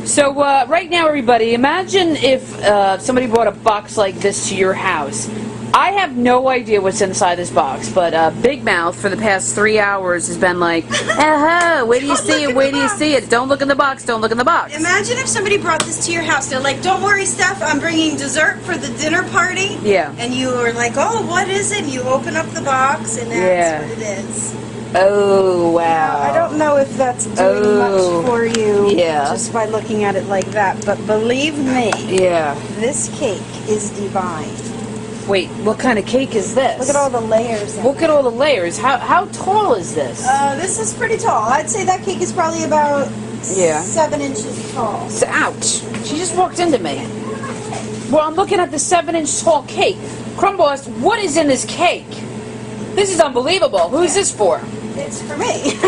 So right now, everybody, imagine if somebody brought a box like this to your house. I have no idea what's inside this box, but Big Mouth for the past 3 hours has been like, wait till you see it, wait till you see it. Don't look in the box, don't look in the box. Imagine if somebody brought this to your house. They're like, don't worry, Steph, I'm bringing dessert for the dinner party. Yeah. And you were like, oh, what is it? And you open up the box, and that's what it is. Oh, wow. I don't know if that's doing much for you just by looking at it like that, but believe me, this cake is divine. Wait, what kind of cake is this? Look at all the layers. Look at all the layers. How tall is this? This is pretty tall. I'd say that cake is probably about 7 inches tall. So, ouch. She just walked into me. Well, I'm looking at the 7-inch tall cake. Crumb Boss, what is in this cake? This is unbelievable. Who's this for? It's for me.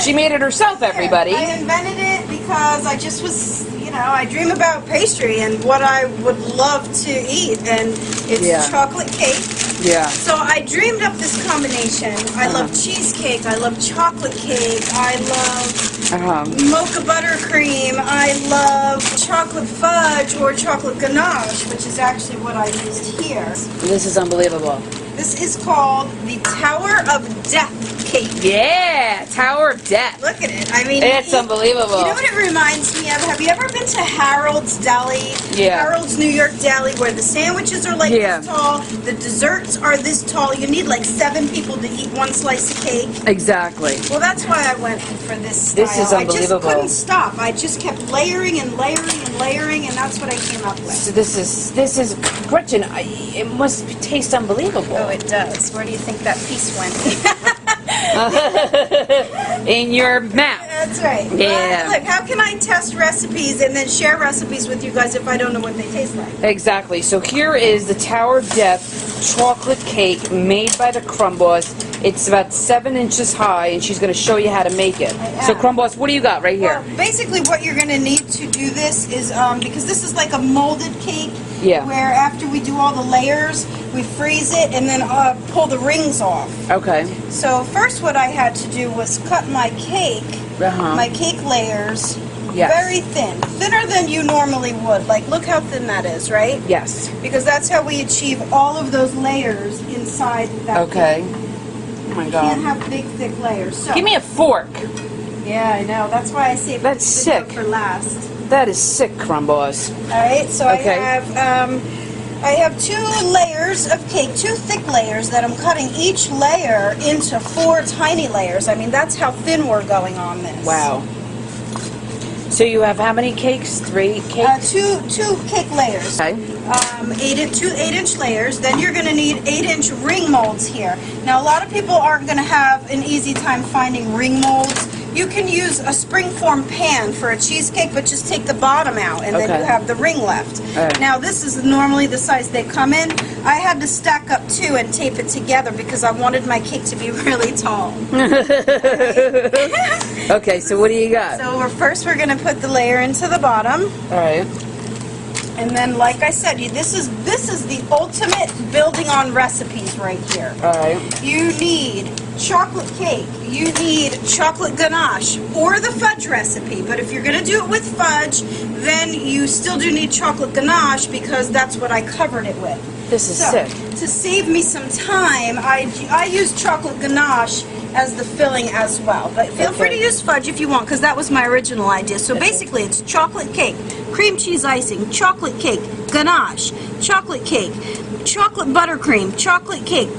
She made it herself, everybody. I invented it because I just was, I dream about pastry and what I would love to eat, and it's chocolate cake. Yeah. So I dreamed up this combination. I love cheesecake. I love chocolate cake. I love mocha buttercream. I love chocolate fudge or chocolate ganache, which is actually what I used here. This is unbelievable. This is called the Tower of Death cake. Yeah, Tower of Death. Look at it. I mean, it's unbelievable. You know what it reminds me of? Have you ever been to Harold's Deli? Yeah. Harold's New York Deli, where the sandwiches are like this tall, the desserts are this tall. You need like 7 people to eat 1 slice of cake. Exactly. Well, that's why I went for this style. This is unbelievable. I just couldn't stop. I just kept layering and layering and layering, and that's what I came up with. So this is Gretchen. It must taste unbelievable. Oh, it does. Where do you think that piece went? In your mouth. That's right. Yeah. Look, how can I test recipes and then share recipes with you guys if I don't know what they taste like? Exactly. So here is the Tower of Death chocolate cake made by the Crumb Boss. It's about 7 inches high, and she's going to show you how to make it. So Crumb Boss, what do you got right here? Well, basically what you're going to need to do this is, because this is like a molded cake, where after we do all the layers, we freeze it and then pull the rings off. Okay. So first what I had to do was cut my cake, my cake layers, very thin. Thinner than you normally would. Like, look how thin that is, right? Yes. Because that's how we achieve all of those layers inside that cake. Oh my God. You can't have big, thick layers. So, give me a fork. Yeah, I know. That's why I saved That's sick. for last. That is sick, Crumb Boss. All right, so I have 2 layers of cake, 2 thick layers that I'm cutting each layer into 4 tiny layers. I mean, that's how thin we're going on this. Wow. So you have how many cakes? 3 cakes? 2 cake layers. Okay. 2 8-inch layers. Then you're going to need 8-inch ring molds here. Now, a lot of people aren't going to have an easy time finding ring molds. You can use a springform pan for a cheesecake, but just take the bottom out, and then you have the ring left. Now, this is normally the size they come in. I had to stack up 2 and tape it together because I wanted my cake to be really tall. Okay, so what do you got? So first we're going to put the layer into the bottom. All right. And then, like I said, this is the ultimate building on recipes right here. All right. You need chocolate cake. You need chocolate ganache or the fudge recipe. But if you're going to do it with fudge, then you still do need chocolate ganache because that's what I covered it with. This is sick. To save me some time, I use chocolate ganache as the filling as well. But feel free to use fudge if you want, because that was my original idea. So basically it's chocolate cake, cream cheese icing, chocolate cake, ganache, chocolate cake, chocolate buttercream, chocolate cake,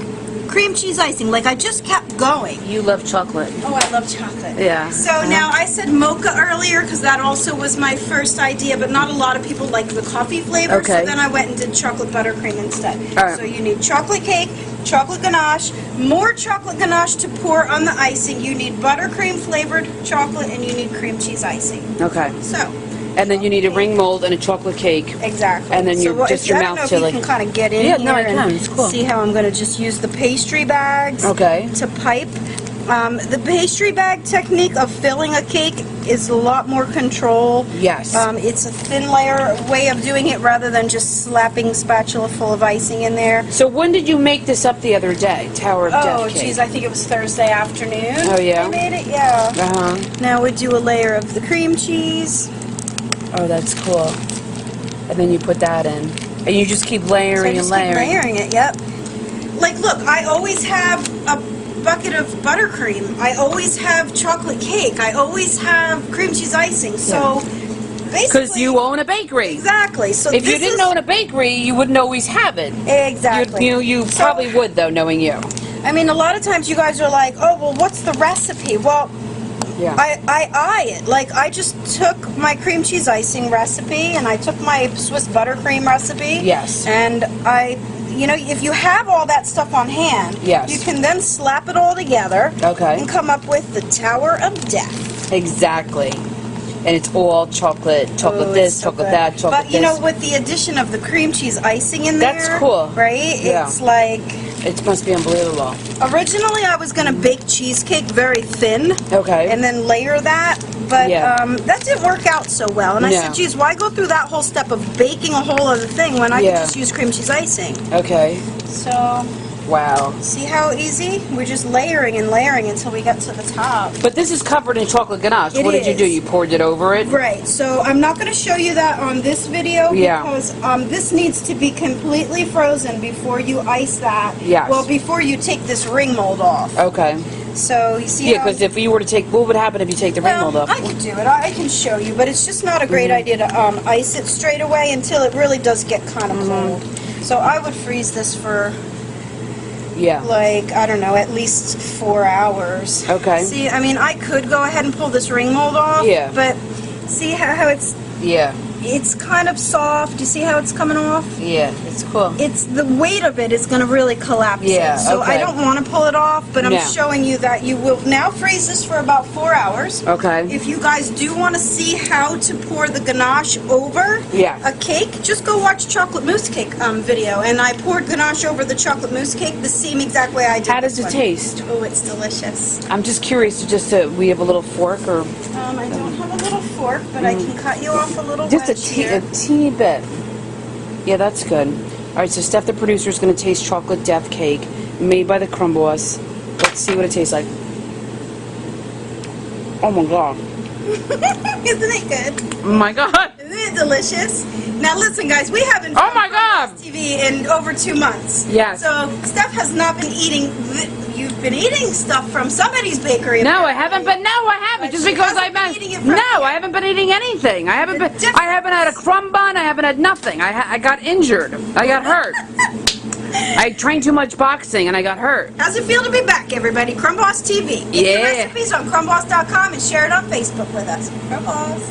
cream cheese icing. Like, I just kept going. You love chocolate. Oh, I love chocolate. Yeah. So now I said mocha earlier because that also was my first idea, but not a lot of people like the coffee flavor. So then I went and did chocolate buttercream instead. So you need chocolate cake, chocolate ganache, more chocolate ganache to pour on the icing. You need buttercream flavored chocolate, and you need cream cheese icing. Okay. So. And then you need a ring mold and a chocolate cake. Exactly. And then you're just your mouth chili. You can kind of get in here and see how I'm going to just use the pastry bags to pipe. The pastry bag technique of filling a cake is a lot more control. Yes. It's a thin layer way of doing it rather than just slapping spatula full of icing in there. So when did you make this up the other day, Tower of Death cake? Oh, geez, I think it was Thursday afternoon. Oh, yeah? I made it, Now we do a layer of the cream cheese. Oh, that's cool. And then you put that in. And you just keep layering and layering. Keep layering it, yep. Like, look, I always have a bucket of buttercream. I always have chocolate cake. I always have cream cheese icing. So, basically... Because you own a bakery. Exactly. So if you didn't own a bakery, you wouldn't always have it. Exactly. You probably would, though, knowing you. I mean, a lot of times you guys are like, oh, well, what's the recipe? Well... Yeah. I eye it. Like, I just took my cream cheese icing recipe and I took my Swiss buttercream recipe. Yes. And you know, if you have all that stuff on hand, yes, you can then slap it all together. Okay. And come up with the Tower of Death. Exactly. And it's all chocolate this, chocolate that, chocolate But, you know, with the addition of the cream cheese icing in there. That's cool. Right? Yeah. It's like... It must be unbelievable. Originally, I was going to bake cheesecake very thin. Okay. And then layer that. But that didn't work out so well. And I said, geez, why go through that whole step of baking a whole other thing when I can just use cream cheese icing? Okay. So... Wow. See how easy? We're just layering and layering until we get to the top. But this is covered in chocolate ganache. What did you do? You poured it over it? Right. So I'm not going to show you that on this video because this needs to be completely frozen before you ice that. Yes. Well, before you take this ring mold off. Okay. So you see because if you were to take, what would happen if you take the ring mold off? I can do it. I can show you, but it's just not a great idea to ice it straight away until it really does get kind of cold. So I would freeze this for... like, I don't know, at least 4 hours. Okay. See, I mean, I could go ahead and pull this ring mold off. Yeah. But see how it's... Yeah. It's kind of soft. You see how it's coming off? Yeah, it's cool. It's the weight of it is going to really collapse it. So I don't want to pull it off, but I'm showing you that you will now freeze this for about 4 hours. Okay. If you guys do want to see how to pour the ganache over a cake, just go watch chocolate mousse cake video. And I poured ganache over the chocolate mousse cake the same exact way I did. How does it taste? Oh, it's delicious. I'm just curious. We have a little fork or? I don't have a little fork, but I can cut you off a little. Just a teeny bit. Yeah, that's good. All right, so Steph, the producer, is going to taste chocolate death cake made by the Crumb Boss. Let's see what it tastes like. Oh my god! Isn't it good? Oh my god! Isn't it delicious? Now listen, guys, we haven't oh my god TV in over 2 months. Yes. So Steph has not been eating. You've been eating stuff from somebody's bakery. No, I haven't. But no, I haven't. Just because I haven't been eating anything. I haven't had a crumb bun. I haven't had nothing. I got injured. I got hurt. I trained too much boxing and I got hurt. How's it feel to be back, everybody? Crumb Boss TV. Get the recipes on crumbboss.com and share it on Facebook with us. Crumb Boss.